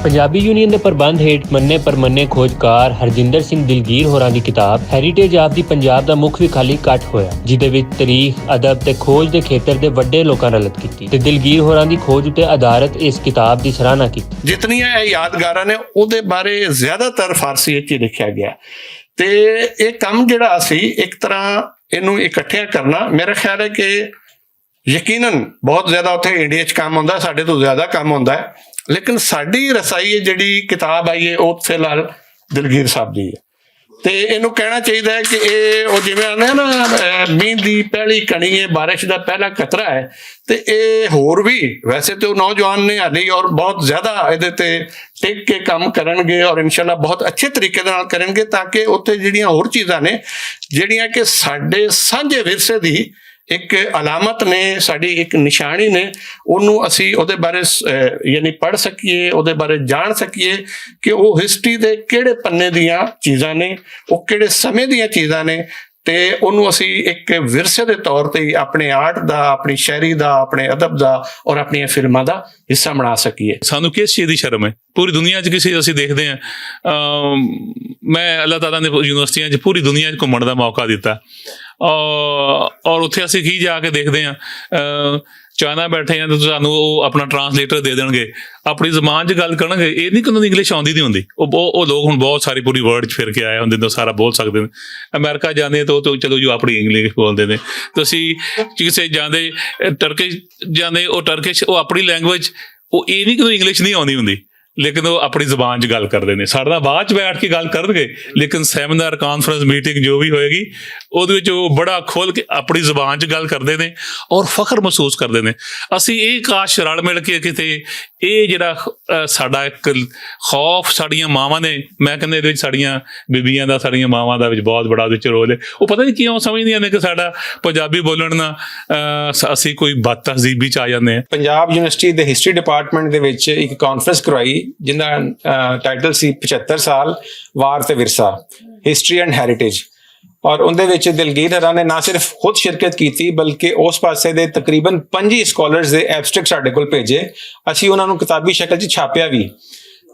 Punjabi union के प्रबंध हेठ मन्ने परमन्ने खोजकार हरजिंदर सिंह दिलगीर होरां दी किताब हैरीटेज ऑफ दी पंजाब दा मुख विखाली इकट्ठ होया, जिहदे विच तारीख, अदब ते खोज दे खेतर दे वड्डे लोकां रलत कीती ते दिलगीर होरां दी खोज उते आधारित इस किताब दी सराहना कीती। जितनियां यादगारां ने उहदे बारे ज्यादातर फारसी च लिखिया गया ते ये काम जिहड़ा सी एक तरह इहनूं इकट्ठिया करना मेरा ख्याल है कि यकीनन बहुत ज्यादा उत्थे इंडिया च काम हुंदा, साडे तो ज्यादा काम हुंदा है, लेकिन साडी रसाई जिहड़ी किताब आई है वो फिलहाल दिलगीर साहब दी है ते इहनूं कहना चाहिए है कि ये जिवें आने ना मींह दी पहली कणी है, बारिश का पहला कतरा है ते ये होर भी वैसे तो नौजवान ने हाली और बहुत ज्यादा इहदे ते टिक के काम करनगे और इंशाल्लाह बहुत अच्छे तरीके दे नाल करनगे ताकि उत्थे जिहड़ियां होर चीज़ां ने जिहड़ियां कि साडे सांझे विरसे दी एक अलामत ने, साड़ी एक निशानी ने, उन्होंने असी उहदे बारे यानी पढ़ सकीए, उहदे बारे जान सकीए कि वो हिस्टरी दे किहड़े पन्ने दियां चीज़ां ने, वो किहड़े समय दियां चीज़ां ने ते उन्होंने असी एक विरसे दे तौर ते अपने आर्ट दा, अपनी शायरी दा, अपने अदब दा और अपनी फिल्मां दा हिस्सा बना सकीए। सानू किस चीज़ की शर्म है? पूरी दुनिया च किसी असीं देखते हैं, मैं अल्लाह ताला ने यूनिवर्सिटियां च पूरी दुनिया च घूमण दा मौका दिता और उत्थे असीं की जाके देखते हैं चाइना बैठे हैं तो सानू अपना ट्रांसलेटर दे देणगे, अपनी जबान च गल करनगे, ये नहीं कि उन्होंने इंग्लिश आउंदी नहीं हुंदी, वो लोग हुण बहुत सारी पूरी वर्ल्ड च फिर के आए हुंदे तो सारा बोल सकते हैं। अमेरिका जाते तो चलो जो अपनी इंग्लिश बोलते हैं, तो असीं किसे जाते टर्किश जाते वो टर्किश वो अपनी लैंग्वेज वो ये नहीं कि इंग्लिश नहीं आउंदी हुंदी, लेकिन वो अपनी जबान च गल करते हैं, साढ़े नाल बाद च बैठ के गल करनगे, लेकिन सैमीनार कानफ्रेंस मीटिंग जो भी होएगी उहदे विच वो बड़ा खोल के अपनी जबान च गल करते हैं और फख्र महसूस करते हैं। असीं ये काश रल मिल के किते ये जिहड़ा साडा एक खौफ साड़ियां मावां ने, मैं कहंदा इहदे विच साड़ियां बीबियां दा, साड़ियां मावां दा विच बहुत बड़ा विच रोल है। वो पता नहीं क्यों समझदियां ने कि साडा पंजाबी बोलण ना असीं कोई बद तहजीबी च आ जांदे हैं। पंजाब यूनिवर्सिटी दे हिस्टरी डिपार्टमेंट दे विच एक कॉन्फ्रेंस करवाई जिंदा टाइटल सी 75 साल वार ते विरसा, हिस्टरी एंड हैरीटेज, और उनदे विच दिलगीर हरा ने ना सिर्फ खुद शिरकत की थी बल्कि उस पासे दे तकरीबन 5 स्कॉलर्स दे एब्स्ट्रैक्ट साडे कोल भेजे, असीं उन्हां नूं किताबी शक्ल च छापिया भी,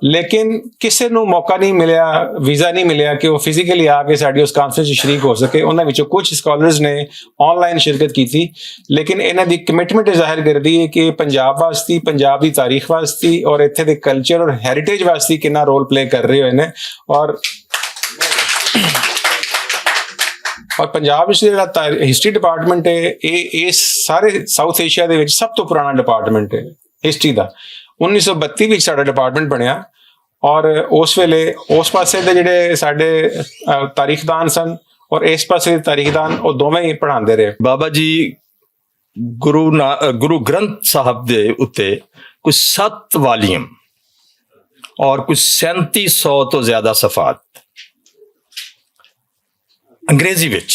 लेकिन किसी नूं मौका नहीं मिलिया, वीज़ा नहीं मिलिया कि वो फिजिकली आके साडी उस कॉन्फ्रेंस में शरीक हो सके। उन्हां विचों कुछ स्कॉलर्स ने ऑनलाइन शिरकत की थी, लेकिन इन्हां दी कमिटमेंट जाहिर करदी है कि पंजाब वास्ते, पंजाब दी तारीख वास्ते और इत्थे दे कल्चर और हैरीटेज वास्ते कितना रोल प्ले कर रहे होए ने। और पंजाब विच जिहड़ा हिस्टरी डिपार्टमेंट है ये सारे साउथ एशिया दे विच सब तो पुराना डिपार्टमेंट है हिस्टरी दा। 1932 विच साडा डिपार्टमेंट बनिया और उस वेले उस पासे दे जिहड़े साडे तारीखदान सन और इस पासे दे तारीखदान वो दोवें ही पढ़ांदे रहे। बाबा जी गुरु ग्रंथ साहब दे उत्ते कुछ 7 वालीम और कुछ 3700 तो ज्यादा सफात अंग्रेजी विच,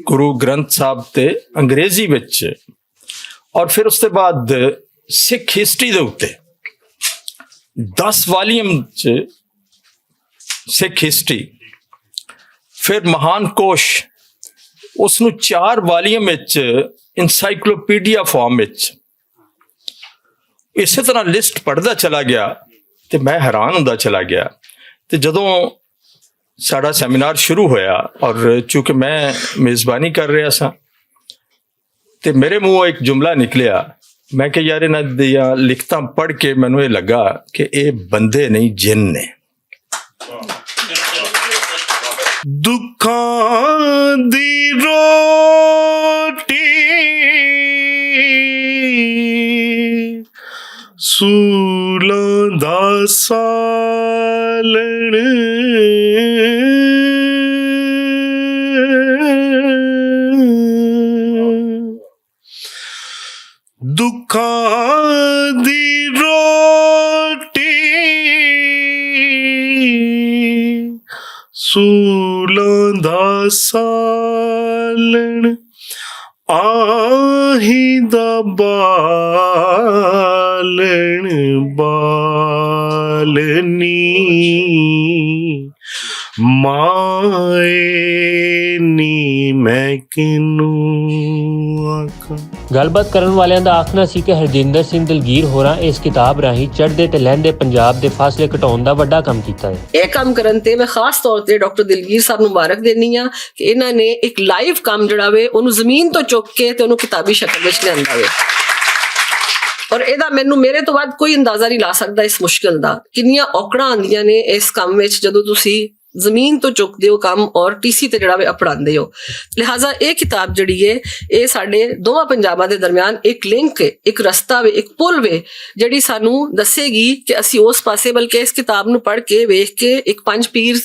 गुरु ग्रंथ साहब ते अंग्रेजी विच, और फिर उसके बाद सिख हिस्टरी दे उत्ते 10 वालीम च सिख हिस्टरी, फिर महान कोश उसनू 4 वालीम विच इंसाइक्लोपीडिया फॉर्म विच, इसी तरह लिस्ट पढ़दा चला गया ते मैं हैरान हुंदा चला गया। ते जदों साड़ा सैमीनार शुरू होया और चूंकि मैं मेज़बानी कर रहा सा ते मेरे मुँह एक जुमला निकलिया, मैं कि यार इन्हां दियां लिखतां पढ़ के मैनूं ये लगा कि ये बंदे नहीं जिन ने। दुखां दी रोटी सूलां दा सालण दुखां दी रोटी सूलां दा सालण आही दा बालण बालनी माए नी मैं किनू आखां। ਗੱਲਬਾਤ ਕਰਨ ਵਾਲਿਆਂ ਦਾ ਆਖਣਾ ਸੀ ਕਿ ਹਰਜਿੰਦਰ ਸਿੰਘ ਦਿਲਗੀਰ ਹੋਰਾਂ ਇਸ ਕਿਤਾਬ ਰਾਹੀਂ ਚੜ੍ਹਦੇ ਤੇ ਲਹਿੰਦੇ ਪੰਜਾਬ ਦੇ ਫਾਸਲੇ ਘਟਾਉਣ ਦਾ ਵੱਡਾ ਕੰਮ ਕੀਤਾ ਹੈ। ਇਹ ਕੰਮ ਕਰਨ ਤੇ ਮੈਂ ਖਾਸ ਤੌਰ ਤੇ ਡਾਕਟਰ ਦਿਲਗੀਰ ਸਾਹਿਬ ਨੂੰ ਮੁਬਾਰਕ ਦੇਣੀ ਆ ਕਿ ਇਹਨਾਂ ਨੇ ਇੱਕ ਲਾਈਵ ਕੰਮ ਜਿਹੜਾ ਵੇ ਉਹਨੂੰ ਜ਼ਮੀਨ ਤੋਂ ਚੁੱਕ ਕੇ ਤੇ ਉਹਨੂੰ ਕਿਤਾਬੀ ਸ਼ਕਲ ਵਿੱਚ ਲਿਆਂਦਾ ਵੇ। ਔਰ ਇਹਦਾ ਮੇਰੇ ਤੋਂ ਵੱਧ ਕੋਈ ਅੰਦਾਜ਼ਾ ਨਹੀਂ ਲਾ ਸਕਦਾ ਇਸ ਮੁਸ਼ਕਿਲ ਦਾ, ਕਿੰਨੀਆਂ ਔਕੜਾਂ ਆਉਂਦੀਆਂ ਨੇ ਇਸ ਕੰਮ ਵਿੱਚ ਜਦੋਂ ਤੁਸੀਂ ਜ਼ਮੀਨ ਤੋਂ ਚੁੱਕਦੇ ਹੋ ਕੰਮ ਔਰ ਟੀਸੀ ਤੇ ਜਿਹੜਾ ਵੇ ਅਪਣਾਉਂਦੇ ਹੋ। ਲਿਹਾਜ਼ਾ ਇਹ ਕਿਤਾਬ ਜਿਹੜੀ ਹੈ ਇਹ ਸਾਡੇ ਦੋਵਾਂ ਪੰਜਾਬਾਂ ਦੇ ਦਰਮਿਆਨ ਇੱਕ ਲਿੰਕ ਹੈ, ਇੱਕ ਰਸਤਾ ਵੇ, ਇੱਕ ਪੁਲ ਵੇ, ਜਿਹੜੀ ਸਾਨੂੰ ਦੱਸੇਗੀ ਕਿ ਅਸੀਂ ਉਸ ਪਾਸੇ, ਬਲਕਿ ਇਸ ਕਿਤਾਬ ਨੂੰ ਪੜ੍ਹ ਕੇ ਵੇਖ ਕੇ ਇੱਕ ਪੰਜ ਪੀਰ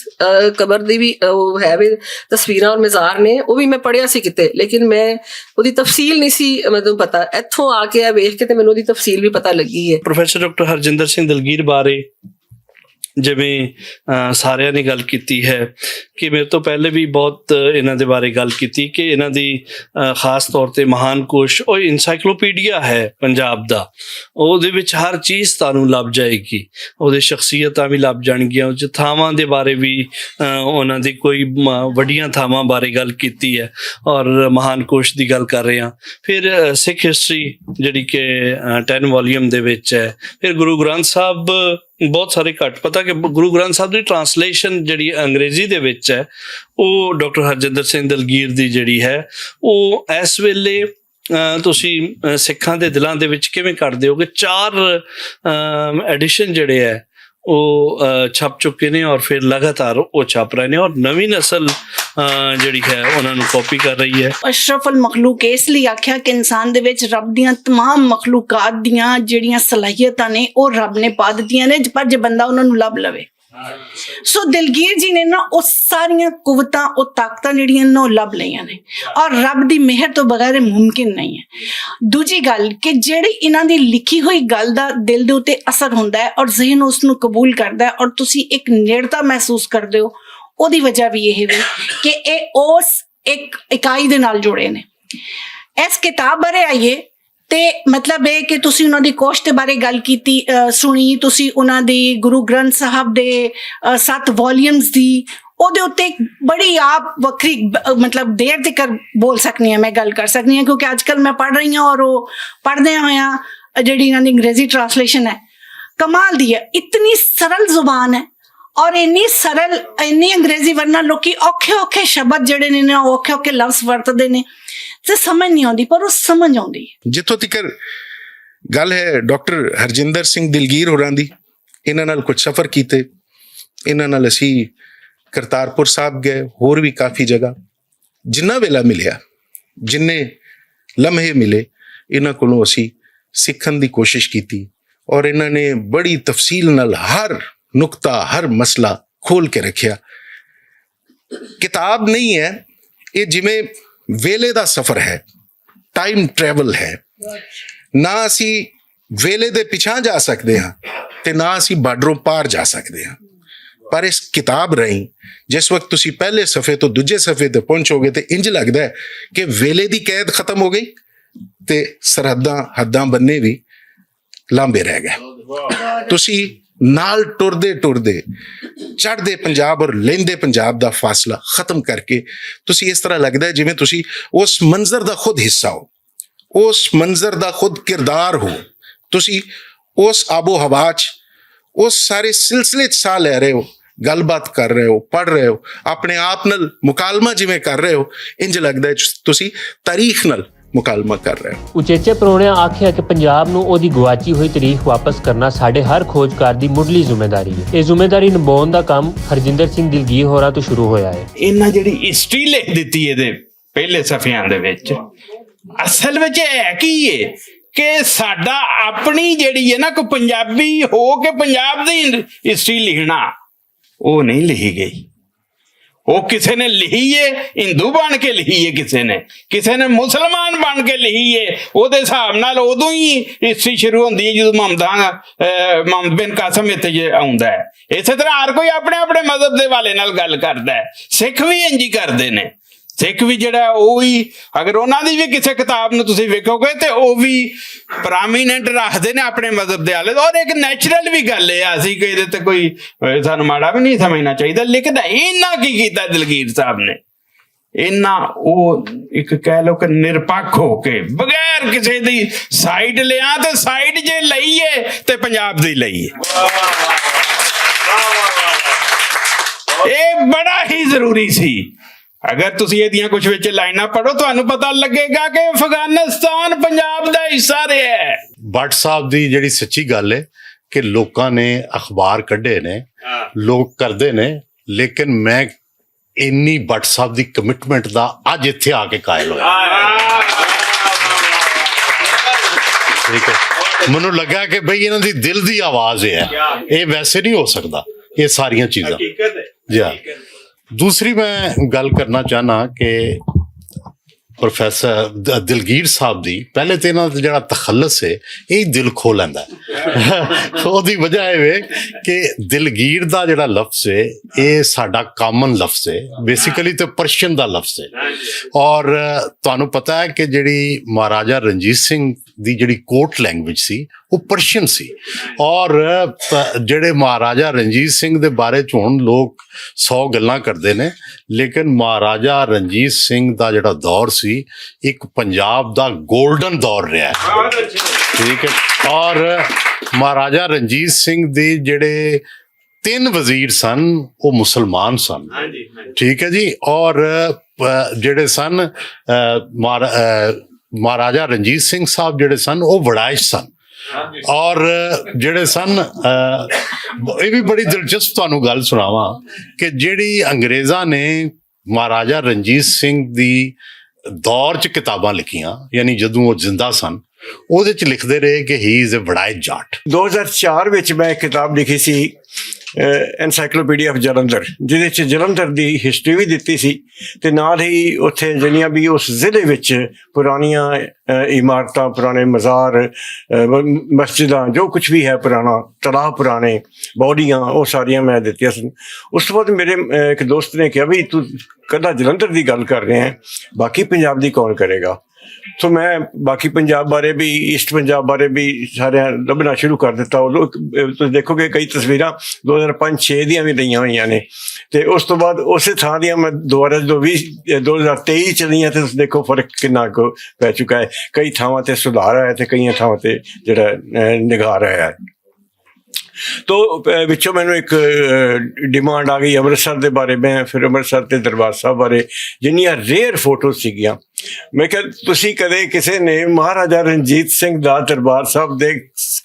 ਕਬਰ ਦੀ ਵੀ ਉਹ ਹੈ ਵੇ ਤਸਵੀਰਾਂ ਔਰ ਮਜ਼ਾਰ ਨੇ, ਉਹ ਵੀ ਮੈਂ ਪੜ੍ਹਿਆ ਸੀ ਕਿਤੇ, ਲੇਕਿਨ ਮੈਂ ਉਹਦੀ ਤਫਸੀਲ ਨਹੀਂ ਸੀ ਮੈਨੂੰ ਪਤਾ। ਇੱਥੋਂ ਆ ਕੇ ਵੇਖ ਕੇ ਤੇ ਮੈਨੂੰ ਉਹਦੀ ਤਫਸੀਲ ਵੀ ਪਤਾ ਲੱਗੀ ਹੈ। ਪ੍ਰੋਫੈਸਰ ਡਾਕਟਰ ਹਰਜਿੰਦਰ ਸਿੰਘ ਦਿਲਗੀਰ ਬਾਰੇ ਜਿਵੇਂ ਸਾਰਿਆਂ ਨੇ ਗੱਲ ਕੀਤੀ ਹੈ ਕਿ ਮੇਰੇ ਤੋਂ ਪਹਿਲੇ ਵੀ ਬਹੁਤ ਇਹਨਾਂ ਦੇ ਬਾਰੇ ਗੱਲ ਕੀਤੀ ਕਿ ਇਹਨਾਂ ਦੀ ਖਾਸ ਤੌਰ ਤੇ ਮਹਾਨ ਕੋਸ਼ ਉਹ ਇਨਸਾਈਕਲੋਪੀਡੀਆ ਹੈ ਪੰਜਾਬ ਦਾ। ਉਹਦੇ ਵਿੱਚ ਹਰ ਚੀਜ਼ ਤੁਹਾਨੂੰ ਲੱਭ ਜਾਏਗੀ, ਉਹਦੇ ਸ਼ਖਸੀਅਤਾਂ ਵੀ ਲੱਭ ਜਾਣਗੀਆਂ, ਉਹ ਥਾਵਾਂ ਦੇ ਬਾਰੇ ਵੀ ਉਹਨਾਂ ਦੀ ਕੋਈ ਵੱਡੀਆਂ ਥਾਵਾਂ ਬਾਰੇ ਗੱਲ ਕੀਤੀ ਹੈ ਔਰ ਮਹਾਨ ਕੋਸ਼ ਦੀ ਗੱਲ ਕਰ ਰਹੇ ਹਾਂ। ਫਿਰ ਸਿੱਖ ਹਿਸਟਰੀ ਜਿਹੜੀ ਕਿ 10 ਵੋਲੀਅਮ ਦੇ ਵਿੱਚ ਹੈ। ਫਿਰ ਗੁਰੂ ਗ੍ਰੰਥ ਸਾਹਿਬ ਬਹੁਤ ਸਾਰੇ ਘੱਟ ਪਤਾ ਕਿ ਗੁਰੂ ਗ੍ਰੰਥ ਸਾਹਿਬ ਦੀ ਟਰਾਂਸਲੇਸ਼ਨ ਜਿਹੜੀ ਅੰਗਰੇਜ਼ੀ ਦੇ ਵਿੱਚ ਹੈ ਉਹ ਡਾਕਟਰ ਹਰਜਿੰਦਰ ਸਿੰਘ ਦਿਲਗੀਰ ਦੀ ਜਿਹੜੀ ਹੈ ਉਹ ਇਸ ਵੇਲੇ ਤੁਸੀਂ ਸਿੱਖਾਂ ਦੇ ਦਿਲਾਂ ਦੇ ਵਿੱਚ ਕਿਵੇਂ ਕਰਦੇ ਹੋ ਕਿ 4 ਐਡੀਸ਼ਨ ਜਿਹੜੇ ਹੈ ਉਹ ਛਪ ਚੁੱਕੇ ਨੇ ਔਰ ਫਿਰ ਲਗਾਤਾਰ ਉਹ ਛਪ ਰਹੇ ਨੇ ਔਰ ਨਵੀਂ ਨਸਲ ਜਿਹੜੀ ਹੈ ਉਹਨਾਂ ਨੂੰ ਕਾਪੀ ਕਰ ਰਹੀ ਹੈ। ਅਸ਼ਰਫੁਲ ਮਖਲੂਕ ਇਸ ਲਈ ਆਖਿਆ ਕਿ ਇਨਸਾਨ ਦੇ ਵਿੱਚ ਰੱਬ ਦੀਆਂ तमाम ਮਖਲੂਕਾਤ ਦੀਆਂ ਜਿਹੜੀਆਂ ਸਲਾਹੀਅਤਾਂ ਨੇ ਉਹ ਰੱਬ ਨੇ ਪਾ ਦਿੱਤੀਆਂ ਨੇ, ਪਰ ਜੇ ਬੰਦਾ ਉਹਨਾਂ ਨੂੰ ਲੱਭ ਲਵੇ। ਸੋ ਦਿਲਗੀਰ ਜੀ ਨੇ ਨਾ ਉਹ ਸਾਰੀਆਂ ਕੁਵਤਾਂ, ਉਹ ਤਾਕਤਾਂ ਜਿਹੜੀਆਂ ਨੇ ਉਹ ਲੱਭ ਲਈਆਂ ਨੇ ਔਰ ਰੱਬ ਦੀ ਮਿਹਰ ਤੋਂ ਬਗੈਰ ਮੁਮਕਿਨ ਨਹੀਂ ਹੈ। ਦੂਜੀ ਗੱਲ ਕਿ ਜਿਹੜੀ ਇਹਨਾਂ ਦੀ ਲਿਖੀ ਹੋਈ ਗੱਲ ਦਾ ਦਿਲ ਦੇ ਉੱਤੇ ਅਸਰ ਹੁੰਦਾ ਹੈ ਔਰ ਜ਼ਿਹਨ ਉਸ ਨੂੰ ਕਬੂਲ ਕਰਦਾ ਹੈ ਔਰ ਤੁਸੀਂ ਇੱਕ ਨੇੜਤਾ ਮਹਿਸੂਸ ਕਰਦੇ ਹੋ, ਉਹਦੀ ਵਜ੍ਹਾ ਵੀ ਇਹ ਵੀ ਕਿ ਇਹ ਉਸ ਇੱਕ ਇਕਾਈ ਦੇ ਨਾਲ ਜੁੜੇ ਨੇ। ਇਸ ਕਿਤਾਬ ਬਾਰੇ ਆਈਏ ਤੇ ਮਤਲਬ ਇਹ ਕਿ ਤੁਸੀਂ ਉਹਨਾਂ ਦੀ ਕੋਸ਼ ਦੇ ਬਾਰੇ ਗੱਲ ਕੀਤੀ, ਸੁਣੀ ਤੁਸੀਂ ਉਹਨਾਂ ਦੀ ਗੁਰੂ ਗ੍ਰੰਥ ਸਾਹਿਬ ਦੇ 7 ਵੋਲੀਅਮਸ ਦੀ, ਉਹਦੇ ਉੱਤੇ ਬੜੀ ਆਪ ਵੱਖਰੀ ਮਤਲਬ ਦੇਰ ਤੱਕ ਬੋਲ ਸਕਦੀ ਹਾਂ, ਮੈਂ ਗੱਲ ਕਰ ਸਕਦੀ ਹਾਂ ਕਿਉਂਕਿ ਅੱਜ ਕੱਲ੍ਹ ਮੈਂ ਪੜ੍ਹ ਰਹੀ ਹਾਂ ਔਰ ਉਹ ਪੜ੍ਹਦੇ ਹੋਇਆ ਜਿਹੜੀ ਇਹਨਾਂ ਦੀ ਅੰਗਰੇਜ਼ੀ ਟਰਾਂਸਲੇਸ਼ਨ ਹੈ ਕਮਾਲ ਦੀ ਹੈ। ਇਤਨੀ ਸਰਲ ਜ਼ੁਬਾਨ ਹੈ ਔਰ ਇੰਨੀ ਸਰਲ, ਇੰਨੀ ਅੰਗਰੇਜ਼ੀ ਵਰਨਾ ਲੋਕੀ ਔਖੇ ਸ਼ਬਦ ਜਿਹੜੇ ਨੇ ਉਹ ਔਖੇ ਲਫ਼ਜ਼ ਵਰਤਦੇ ਨੇ ਤੇ ਸਮਝ ਨਹੀਂ ਆਉਂਦੀ, ਪਰ ਉਹ ਸਮਝ ਆਉਂਦੀ ਹੈ। ਜਿੱਥੋਂ ਤੱਕ ਗੱਲ ਹੈ ਡਾਕਟਰ ਹਰਜਿੰਦਰ ਸਿੰਘ ਦਿਲਗੀਰ ਹੋਰਾਂ ਦੀ, ਇਹਨਾਂ ਨਾਲ ਕੁਝ ਸਫ਼ਰ ਕੀਤੇ, ਇਹਨਾਂ ਨਾਲ ਅਸੀਂ ਕਰਤਾਰਪੁਰ ਸਾਹਿਬ ਗਏ, ਹੋਰ ਵੀ ਕਾਫੀ ਜਗ੍ਹਾ। ਜਿੰਨਾ ਵੇਲਾ ਮਿਲਿਆ, ਜਿੰਨੇ ਲਮਹੇ ਮਿਲੇ, ਇਹਨਾਂ ਕੋਲੋਂ ਅਸੀਂ ਸਿੱਖਣ ਦੀ ਕੋਸ਼ਿਸ਼ ਕੀਤੀ ਔਰ ਇਹਨਾਂ ਨੇ ਬੜੀ ਤਫਸੀਲ ਨਾਲ ਹਰ ਨੁਕਤਾ, ਹਰ ਮਸਲਾ ਖੋਲ ਕੇ ਰੱਖਿਆ। ਕਿਤਾਬ ਨਹੀਂ ਹੈ ਇਹ, ਜਿਵੇਂ ਵੇਲੇ ਦਾ ਸਫ਼ਰ ਹੈ, ਟਾਈਮ ਟਰੈਵਲ ਹੈ। ਨਾ ਅਸੀਂ ਵੇਲੇ ਦੇ ਪਿਛਾਂ ਜਾ ਸਕਦੇ ਹਾਂ ਤੇ ਨਾ ਅਸੀਂ ਬਾਰਡਰੋਂ ਪਾਰ ਜਾ ਸਕਦੇ ਹਾਂ, ਪਰ ਇਸ ਕਿਤਾਬ ਰਾਹੀਂ ਜਿਸ ਵਕਤ ਤੁਸੀਂ ਪਹਿਲੇ ਸਫ਼ੇ ਤੋਂ ਦੂਜੇ ਸਫ਼ੇ ਤੇ ਪਹੁੰਚੋਗੇ ਤੇ ਇੰਜ ਲੱਗਦਾ ਹੈ ਕਿ ਵੇਲੇ ਦੀ ਕੈਦ ਖਤਮ ਹੋ ਗਈ ਤੇ ਸਰਹੱਦਾਂ, ਹੱਦਾਂ ਬੰਨੇ ਵੀ ਲਾਂਬੇ ਰਹਿ ਗਏ। ਤੁਸੀਂ ਨਾਲ ਟੁਰਦੇ ਚੜ੍ਹਦੇ ਪੰਜਾਬ ਔਰ ਲਹਿੰਦੇ ਪੰਜਾਬ ਦਾ ਫਾਸਲਾ ਖਤਮ ਕਰਕੇ ਤੁਸੀਂ ਇਸ ਤਰ੍ਹਾਂ ਲੱਗਦਾ ਹੈ ਜਿਵੇਂ ਤੁਸੀਂ ਉਸ ਮੰਜ਼ਰ ਦਾ ਖੁਦ ਹਿੱਸਾ ਹੋ, ਉਸ ਮੰਜ਼ਰ ਦਾ ਖੁਦ ਕਿਰਦਾਰ ਹੋ। ਤੁਸੀਂ ਉਸ ਆਬੋ ਹਵਾ 'ਚ, ਉਸ ਸਾਰੇ ਸਿਲਸਿਲੇ 'ਚ ਸਾਹ ਲੈ ਰਹੇ ਹੋ, ਗੱਲਬਾਤ ਕਰ ਰਹੇ ਹੋ, ਪੜ੍ਹ ਰਹੇ ਹੋ, ਆਪਣੇ ਆਪ ਨਾਲ ਮੁਕਾਲਮਾ ਜਿਵੇਂ ਕਰ ਰਹੇ ਹੋ, ਇੰਜ ਲੱਗਦਾ ਹੈ ਤੁਸੀਂ ਤਾਰੀਖ ਨਾਲ ਮੁਕਾਲਮਾ ਕਰ ਰਹੇ ਹੋ। ਉਚੇਚੇ ਪ੍ਰਾਹੁਣਿਆਂ ਆਖਿਆ ਕਿ ਪੰਜਾਬ ਨੂੰ ਉਹਦੀ ਗੁਆਚੀ ਹੋਈ ਤਾਰੀਖ ਵਾਪਸ ਕਰਨਾ ਸਾਡੇ ਹਰ ਖੋਜਕਾਰ ਦੀ ਮੁੱਢਲੀ ਜ਼ਿੰਮੇਵਾਰੀ ਹੈ। ਇਹ ਜ਼ਿੰਮੇਵਾਰੀ ਨਿਭਾਉਣ ਦਾ ਕੰਮ ਹਰਜਿੰਦਰ ਸਿੰਘ ਦਿਲਗੀਰ ਹੋਰਾਂ ਤੋਂ ਸ਼ੁਰੂ ਹੋਇਆ ਹੈ। ਇਹਨਾਂ ਜਿਹੜੀ ਹਿਸਟਰੀ ਲਿਖ ਦਿੱਤੀ ਇਹਦੇ ਪਹਿਲੇ ਸਫ਼ਿਆਂ ਦੇ ਵਿੱਚ, ਅਸਲ ਵਿੱਚ ਹੈ ਕੀ ਹੈ ਕਿ ਸਾਡਾ ਆਪਣੀ ਜਿਹੜੀ ਹੈ ਨਾ ਕੋਈ ਪੰਜਾਬੀ ਹੋ ਕੇ ਪੰਜਾਬ ਦੀ ਹਿਸਟਰੀ ਲਿਖਣਾ, ਉਹ ਨਹੀਂ ਲਿਖੀ ਗਈ। ਉਹ ਕਿਸੇ ਨੇ ਲਿਖੀ ਏ ਹਿੰਦੂ ਬਣ ਕੇ ਲਿਖੀ ਏ, ਕਿਸੇ ਨੇ ਮੁਸਲਮਾਨ ਬਣ ਕੇ ਲਿਖੀ ਏ। ਉਹਦੇ ਹਿਸਾਬ ਨਾਲ ਉਦੋਂ ਹੀ ਹਿਸਟਰੀ ਸ਼ੁਰੂ ਹੁੰਦੀ ਹੈ ਜਦੋਂ ਮੁਹੰਮਦ ਬਿਨ ਕਾਸਮ ਇੱਥੇ ਆਉਂਦਾ ਹੈ। ਇਸੇ ਤਰ੍ਹਾਂ ਹਰ ਕੋਈ ਆਪਣੇ ਆਪਣੇ ਮਜ਼ਹਬ ਦੇ ਵਾਲੇ ਨਾਲ ਗੱਲ ਕਰਦਾ ਹੈ। ਸਿੱਖ ਵੀ ਇੰਝ ਹੀ ਕਰਦੇ ਨੇ। ਸਿੱਖ ਵੀ ਜਿਹੜਾ ਉਹ ਵੀ, ਅਗਰ ਉਹਨਾਂ ਦੀ ਵੀ ਕਿਸੇ ਕਿਤਾਬ ਨੂੰ ਤੁਸੀਂ ਵੇਖੋਗੇ ਤੇ ਉਹ ਵੀ ਪ੍ਰੋਮੀਨੈਂਟ ਰੱਖਦੇ ਨੇ ਆਪਣੇ ਮਜ਼ਹਬ ਦੇ ਆਲੇ। ਔਰ ਇੱਕ ਨੈਚੁਰਲ ਵੀ ਗੱਲ ਹੈ, ਅਸੀਂ ਕਿ ਇਹਦੇ ਤੇ ਕੋਈ ਸਾਨੂੰ ਮਾੜਾ ਵੀ ਨਹੀਂ ਸਮਝਣਾ ਚਾਹੀਦਾ। ਲਿਖਦਾ ਇਹਨਾਂ ਕੀ ਕੀਤਾ ਦਿਲਗੀਰ ਸਾਹਿਬ ਨੇ, ਇਹਨਾਂ ਉਹ ਇੱਕ ਕਹਿ ਲਓ ਕਿ ਨਿਰਪੱਖ ਹੋ ਕੇ ਬਗੈਰ ਕਿਸੇ ਦੀ ਸਾਈਡ ਲਿਆ, ਤੇ ਸਾਈਡ ਜੇ ਲਈਏ ਤੇ ਪੰਜਾਬ ਦੀ ਲਈਏ। ਇਹ ਬੜਾ ਹੀ ਜ਼ਰੂਰੀ ਸੀ। ਅਗਰ ਤੁਸੀਂ ਇਹਦੀਆਂ ਕੁਝ ਵਿੱਚ ਲਾਈਨਾਂ ਪੜੋ ਤੁਹਾਨੂੰ ਪਤਾ ਲੱਗੇਗਾ ਕਿ ਅਫਗਾਨਿਸਤਾਨ ਪੰਜਾਬ ਦਾ ਹਿੱਸਾ ਰਿਹਾ ਹੈ। ਭੱਟ ਸਾਹਿਬ ਦੀ ਜਿਹੜੀ ਸੱਚੀ ਗੱਲ ਹੈ ਕਿ ਲੋਕਾਂ ਨੇ ਅਖਬਾਰ ਕੱਢੇ ਨੇ, ਲੋਕ ਕਰਦੇ ਨੇ, ਲੇਕਿਨ ਮੈਂ ਇੰਨੀ ਭੱਟ ਸਾਹਿਬ ਦੀ ਕਮਿਟਮੈਂਟ ਦਾ ਅੱਜ ਇੱਥੇ ਆ ਕੇ ਕਾਇਲ ਹੋਇਆ। ਠੀਕ ਹੈ, ਮੈਨੂੰ ਲੱਗਾ ਕਿ ਬਈ ਇਹਨਾਂ ਦੀ ਦਿਲ ਦੀ ਆਵਾਜ਼ ਹੈ, ਇਹ ਵੈਸੇ ਨਹੀਂ ਹੋ ਸਕਦਾ ਇਹ ਸਾਰੀਆਂ ਚੀਜ਼ਾਂ। ਜੀ ਹਾਂ। ਦੂਸਰੀ ਮੈਂ ਗੱਲ ਕਰਨਾ ਚਾਹਨਾ ਕਿ ਪ੍ਰੋਫੈਸਰ ਦਿਲਗੀਰ ਸਾਹਿਬ ਦੀ ਪਹਿਲੇ ਤੇ ਇਹਨਾਂ ਦਾ ਜਿਹੜਾ ਤਖੱਲਸ ਹੈ ਇਹ ਦਿਲ ਖੋ ਲੈਂਦਾ। ਉਹਦੀ ਵਜ੍ਹਾ ਇਹ ਵੇ ਕਿ ਦਿਲਗੀਰ ਦਾ ਜਿਹੜਾ ਲਫ਼ਜ਼ ਹੈ ਇਹ ਸਾਡਾ ਕਾਮਨ ਲਫ਼ਜ਼ ਹੈ, ਬੇਸਿਕਲੀ ਤੇ ਪਰਸ਼ੀਅਨ ਦਾ ਲਫ਼ਜ਼ ਹੈ। ਔਰ ਤੁਹਾਨੂੰ ਪਤਾ ਹੈ ਕਿ ਜਿਹੜੀ ਮਹਾਰਾਜਾ ਰਣਜੀਤ ਸਿੰਘ ਦੀ ਜਿਹੜੀ ਕੋਰਟ ਲੈਂਗੁਏਜ ਸੀ ਉਹ ਪਰਸ਼ੀਅਨ ਸੀ। ਔਰ ਜਿਹੜੇ ਮਹਾਰਾਜਾ ਰਣਜੀਤ ਸਿੰਘ ਦੇ ਬਾਰੇ 'ਚ ਹੁਣ ਲੋਕ 100 ਗੱਲਾਂ ਕਰਦੇ ਨੇ, ਲੇਕਿਨ ਮਹਾਰਾਜਾ ਰਣਜੀਤ ਸਿੰਘ ਦਾ ਜਿਹੜਾ ਦੌਰ ਸੀ ਇੱਕ ਪੰਜਾਬ ਦਾ 골ਡਨ ਦੌਰ ਰਿਹਾ ਹੈ। ਠੀਕ ਹੈ। ਔਰ ਮਹਾਰਾਜਾ ਰਣਜੀਤ ਸਿੰਘ ਦੇ ਜਿਹੜੇ 3 ਵਜ਼ੀਰ ਸਨ ਉਹ ਮੁਸਲਮਾਨ ਸਨ। ਠੀਕ ਹੈ ਜੀ। ਔਰ ਜਿਹੜੇ ਸਨ ਮਹਾਰਾਜਾ ਰਣਜੀਤ ਸਿੰਘ ਸਾਹਿਬ ਜਿਹੜੇ ਸਨ ਉਹ ਵੜਾਇਸ਼ ਸਨ। ਔਰ ਜਿਹੜੇ ਸਨ ਇਹ ਵੀ ਬੜੀ ਦਿਲਚਸਪ ਤੁਹਾਨੂੰ ਗੱਲ ਸੁਣਾਵਾਂ ਕਿ ਜਿਹੜੀ ਅੰਗਰੇਜ਼ਾਂ ਨੇ ਮਹਾਰਾਜਾ ਰਣਜੀਤ ਸਿੰਘ ਦੀ ਦੌਰ 'ਚ ਕਿਤਾਬਾਂ ਲਿਖੀਆਂ, ਯਾਨੀ ਜਦੋਂ ਉਹ ਜ਼ਿੰਦਾ ਸਨ, ਉਹਦੇ 'ਚ ਲਿਖਦੇ ਰਹੇ ਕਿ ਹੀ ਇਜ਼ ਅ ਵੜਾਇਸ਼ ਜਾਟ। 2004 ਵਿੱਚ ਮੈਂ ਇੱਕ ਕਿਤਾਬ ਲਿਖੀ ਸੀ ਐਨਸਾਈਕਲੋਪੀਡੀਆ ਆਫ ਜਲੰਧਰ, ਜਿਹਦੇ 'ਚ ਜਲੰਧਰ ਦੀ ਹਿਸਟਰੀ ਵੀ ਦਿੱਤੀ ਸੀ ਤੇ ਨਾਲ ਹੀ ਉੱਥੇ ਜਿਹੜੀਆਂ ਵੀ ਉਸ ਜ਼ਿਲ੍ਹੇ ਵਿੱਚ ਪੁਰਾਣੀਆਂ ਇਮਾਰਤਾਂ, ਪੁਰਾਣੇ ਮਜ਼ਾਰ, ਮਸਜਿਦਾਂ, ਜੋ ਕੁਝ ਵੀ ਹੈ ਪੁਰਾਣਾ, ਤਲਾਅ ਪੁਰਾਣੇ, ਬੋਡੀਆਂ, ਉਹ ਸਾਰੀਆਂ ਮੈਂ ਦਿੱਤੀਆਂ ਸਨ। ਉਸ ਤੋਂ ਬਾਅਦ ਮੇਰੇ ਇੱਕ ਦੋਸਤ ਨੇ ਕਿਹਾ ਵੀ ਤੂੰ ਕੱਲਾ ਜਲੰਧਰ ਦੀ ਗੱਲ ਕਰ ਰਿਹਾ ਹੈ, ਬਾਕੀ ਪੰਜਾਬ ਦੀ ਕੌਣ ਕਰੇਗਾ? ਸੋ ਮੈਂ ਬਾਕੀ ਪੰਜਾਬ ਬਾਰੇ ਵੀ, ਈਸਟ ਪੰਜਾਬ ਬਾਰੇ ਵੀ ਸਾਰਿਆਂ ਲੱਭਣਾ ਸ਼ੁਰੂ ਕਰ ਦਿੱਤਾ। ਉਦੋਂ ਤੁਸੀਂ ਦੇਖੋਗੇ ਕਈ ਤਸਵੀਰਾਂ 2005-6 ਦੀਆਂ ਵੀ ਲਈਆਂ ਹੋਈਆਂ ਨੇ। ਤੇ ਉਸ ਤੋਂ ਬਾਅਦ ਉਸੇ ਥਾਂ ਦੀਆਂ ਮੈਂ ਦੁਬਾਰਾ 2023 ਚ ਲਈਆਂ ਤੇ ਤੁਸੀਂ ਦੇਖੋ ਫਰਕ ਕਿੰਨਾ ਕੁ ਪੈ ਚੁੱਕਾ ਹੈ। ਕਈ ਥਾਵਾਂ ਤੇ ਸੁਧਾਰ ਆਇਆ ਤੇ ਕਈਆਂ ਥਾਵਾਂ ਤੇ ਜਿਹੜਾ ਨਿਗਾਰ ਆਇਆ ਹੈ। ਤੋ ਵਿੱਚੋਂ ਮੈਨੂੰ ਇੱਕ ਡਿਮਾਂਡ ਆ ਗਈ ਅੰਮ੍ਰਿਤਸਰ ਦੇ ਬਾਰੇ। ਮੈਂ ਫਿਰ ਅੰਮ੍ਰਿਤਸਰ ਤੇ ਦਰਬਾਰ ਸਾਹਿਬ ਬਾਰੇ ਜਿੰਨੀਆਂ ਰੇਅਰ ਫੋਟੋਜ਼ ਸੀਗੀਆਂ, ਮੈਂ ਕਿਹਾ ਤੁਸੀਂ ਕਦੇ ਕਿਸੇ ਨੇ ਮਹਾਰਾਜਾ ਰਣਜੀਤ ਸਿੰਘ ਦਾ ਦਰਬਾਰ ਸਾਹਿਬ ਦੇ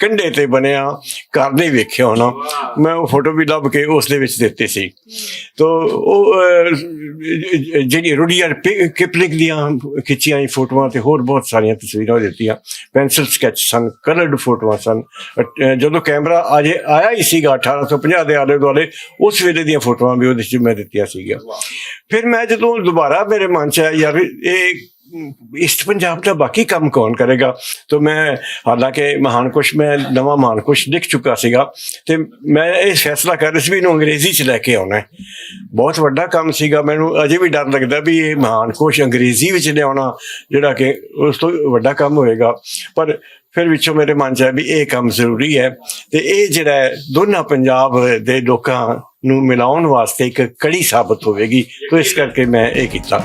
ਕੰਢੇ ਤੇ ਬਣਿਆ ਘਰ ਨਹੀਂ ਵੇਖਿਆ ਹੋਣਾ। ਮੈਂ ਉਹ ਫੋਟੋ ਵੀ ਲੱਭ ਕੇ ਉਸ ਦੇ ਵਿੱਚ ਦਿੱਤੀ ਸੀ। ਤੋ ਉਹ ਜਿਹੜੀ ਰੁਡੀਅਰ ਕਿਪਲਿੰਗ ਦੀਆਂ ਖਿੱਚੀਆਂ ਫੋਟੋਆਂ ਤੇ ਹੋਰ ਬਹੁਤ ਸਾਰੀਆਂ ਤਸਵੀਰਾਂ ਦਿੱਤੀਆਂ। ਪੈਨਸਿਲ ਸਕੈਚ ਸਨ, ਕਲਰਡ ਫੋਟੋਆਂ ਸਨ। ਜਦੋਂ ਕੈਮਰਾ ਆਇਆ ਹੀ ਸੀਗਾ 1850 ਦੇ ਆਲੇ ਦੁਆਲੇ, ਉਸ ਵੇਲੇ ਦੀਆਂ ਫੋਟੋਆਂ ਵੀ ਉਹਦੇ 'ਚ ਮੈਂ ਦਿੱਤੀਆਂ ਸੀਗੀਆਂ। ਫਿਰ ਮੈਂ ਜਦੋਂ ਦੁਬਾਰਾ ਮੇਰੇ ਮਨ 'ਚ ਆਇਆ ਯਾਰ ਇਹ ਈਸਟ ਪੰਜਾਬ ਦਾ ਬਾਕੀ ਕੰਮ ਕੌਣ ਕਰੇਗਾ? ਤਾਂ ਮੈਂ ਹਾਲਾਂਕਿ ਮਹਾਨਕੋਸ਼, ਮੈਂ ਨਵਾਂ ਮਹਾਨਕੋਸ਼ ਲਿਖ ਚੁੱਕਾ ਸੀਗਾ ਤੇ ਮੈਂ ਇਹ ਫੈਸਲਾ ਕਰ ਰਿਹਾ ਸੀ ਵੀ ਇਹਨੂੰ ਅੰਗਰੇਜ਼ੀ 'ਚ ਲੈ ਕੇ ਆਉਣਾ। ਬਹੁਤ ਵੱਡਾ ਕੰਮ ਸੀਗਾ। ਮੈਨੂੰ ਅਜੇ ਵੀ ਡਰ ਲੱਗਦਾ ਵੀ ਇਹ ਮਹਾਨਕੋਸ਼ ਅੰਗਰੇਜ਼ੀ ਵਿੱਚ ਲਿਆਉਣਾ ਜਿਹੜਾ ਕਿ ਉਸ ਤੋਂ ਵੱਡਾ ਕੰਮ ਹੋਏਗਾ। ਪਰ ਫਿਰ ਵਿੱਚੋਂ ਮੇਰੇ ਮਨ 'ਚ ਆਇਆ ਵੀ ਇਹ ਕੰਮ ਜ਼ਰੂਰੀ ਹੈ ਤੇ ਇਹ ਜਿਹੜਾ ਦੋਨਾਂ ਪੰਜਾਬ ਦੇ ਲੋਕਾਂ ਨੂੰ ਮਿਲਾਉਣ ਵਾਸਤੇ ਇੱਕ ਕੜੀ ਸਾਬਤ ਹੋਵੇਗੀ। ਤਾਂ ਇਸ ਕਰਕੇ ਮੈਂ ਇਹ ਕੀਤਾ।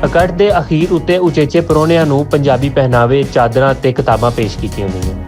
ਇਕੱਠ ਦੇ ਅਖੀਰ ਉੱਤੇ ਉਚੇਚੇ ਪ੍ਰਾਹੁਣਿਆਂ ਨੂੰ ਪੰਜਾਬੀ ਪਹਿਨਾਵੇ, ਚਾਦਰਾਂ ਤੇ ਕਿਤਾਬਾਂ ਪੇਸ਼ ਕੀਤੀਆਂ ਗਈਆਂ।